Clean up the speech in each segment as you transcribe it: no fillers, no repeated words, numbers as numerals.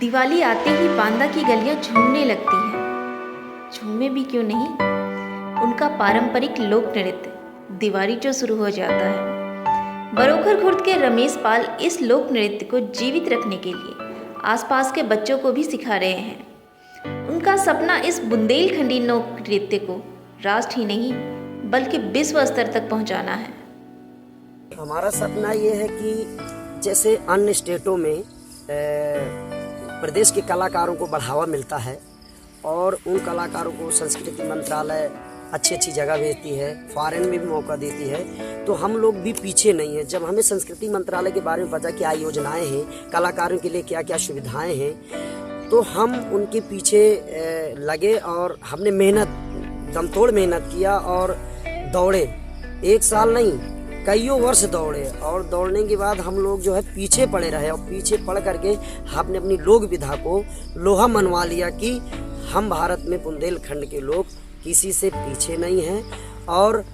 दिवाली आते ही बांदा की गलियां झूमने लगती हैं। झूमे भी क्यों नहीं, उनका पारंपरिक लोक नृत्य दिवाली जो शुरू हो जाता है। बरोखर खुर्द के रमेश पाल इस लोक नृत्य को जीवित रखने के लिए आसपास के बच्चों को भी सिखा रहे हैं। उनका सपना इस बुंदेलखंडी लोक नृत्य को राष्ट्र ही नहीं बल्कि विश्व स्तर तक पहुंचाना है। हमारा सपना ये है कि जैसे अन्य स्टेटों में प्रदेश के कलाकारों को बढ़ावा मिलता है और उन कलाकारों को संस्कृति मंत्रालय अच्छी जगह भेजती है, फॉरेन में भी मौका देती है, तो हम लोग भी पीछे नहीं हैं। जब हमें संस्कृति मंत्रालय के बारे में पता क्या योजनाएं हैं, कलाकारों के लिए क्या क्या सुविधाएं हैं, तो हम उनके पीछे लगे और हमने दमतोड़ मेहनत किया और दौड़े। एक साल नहीं, कईयों वर्ष दौड़े और दौड़ने के बाद हम लोग जो है पीछे पड़े रहे और पीछे पड़ करके हमने अपनी लोक विधा को लोहा मनवा लिया कि हम भारत में बुंदेलखंड के लोग किसी से पीछे नहीं हैं। और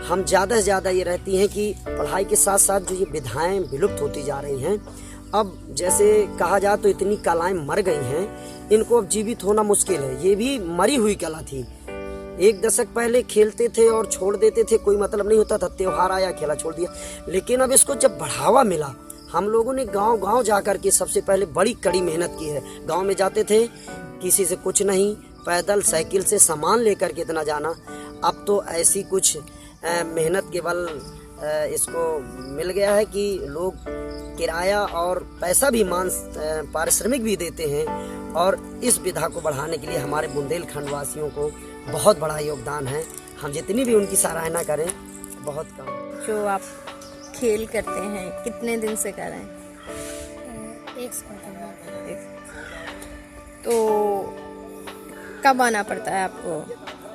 हम ज़्यादा से ज़्यादा ये रहती हैं कि पढ़ाई के साथ साथ जो ये विधाएं विलुप्त होती जा रही हैं, अब जैसे कहा जाए तो इतनी कलाएं मर गई हैं, इनको अब जीवित होना मुश्किल है। ये भी मरी हुई कला थी। एक दशक पहले खेलते थे और छोड़ देते थे, कोई मतलब नहीं होता था, त्योहार आया खेला छोड़ दिया। लेकिन अब इसको जब बढ़ावा मिला, हम लोगों ने गांव-गांव जाकर के सबसे पहले बड़ी कड़ी मेहनत की है। गांव में जाते थे, किसी से कुछ नहीं, पैदल साइकिल से सामान लेकर के इतना जाना। अब तो ऐसी कुछ मेहनत के बल इसको मिल गया है कि लोग किराया और पैसा भी पारिश्रमिक भी देते हैं। और इस विधा को बढ़ाने के लिए हमारे बुंदेलखंड वासियों को बहुत बड़ा योगदान है। हम जितनी भी उनकी सराहना करें बहुत कम। जो आप खेल करते हैं कितने दिन से कर रहे हैं? एक साल। तो कब आना पड़ता है आपको?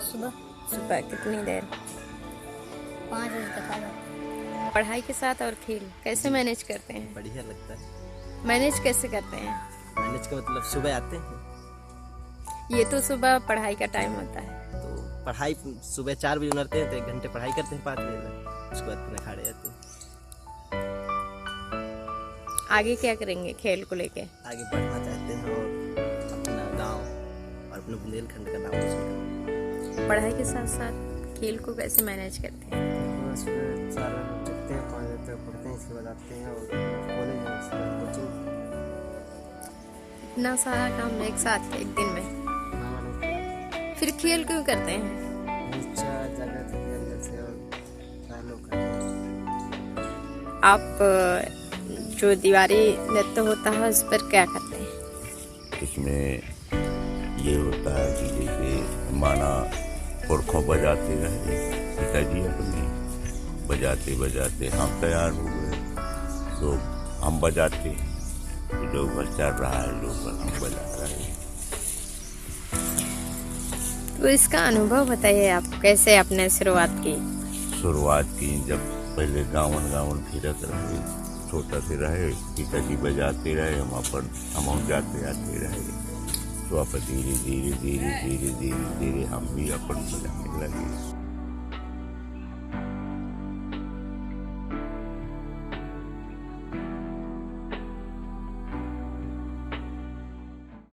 सुबह कितनी देर? 5 बजे तक आ जाते। पढ़ाई के साथ और खेल कैसे मैनेज करते हैं? बढ़िया लगता है। मैनेज कैसे करते हैं? मैनेज का मतलब सुबह आते हैं, ये तो सुबह पढ़ाई का टाइम होता है। तो पढ़ाई सुबह 4 बजे उठते हैं तो 1 घंटे पढ़ाई करते हैं 5 बजे तक, उसके बाद खाना खा जाते हैं। आगे क्या करेंगे खेल को लेके? आगे बढ़ना चाहते हैं और अपना गांव और अपने बुंदेलखंड का नाम रोशन करना। पढ़ाई के साथ साथ खेल को कैसे मैनेज करते हैं? सुबह 4 बजे उठते हैं, 5 बजे तक पढ़ते हैं, इसके बाद आते हैं और कॉलेज में उसके बाद कोचिंग। इतना सारा काम एक साथ एक दिन में, फिर खेल क्यों करते हैं? इच्छा जगह थी अंदर से और लोग आप जो दिवाली नृत्य होता है उस पर क्या करते हैं? इसमें ये होता है कि जैसे माना पुरखों बजाते रहे, पिताजी अपने बजाते बजाते हम तैयार हो गए तो हम बजाते, लोग चल रहा है, लोग हम बजा रहे हैं। तो इसका अनुभव बताइए, आप कैसे आपने शुरुआत की? शुरुआत की जब पहले गाँव फिरत रहे, छोटा से रहे, पिताजी बजाते रहे, हम जाते आते रहे, तो अब धीरे धीरे हम भी अपन बजाने लगे।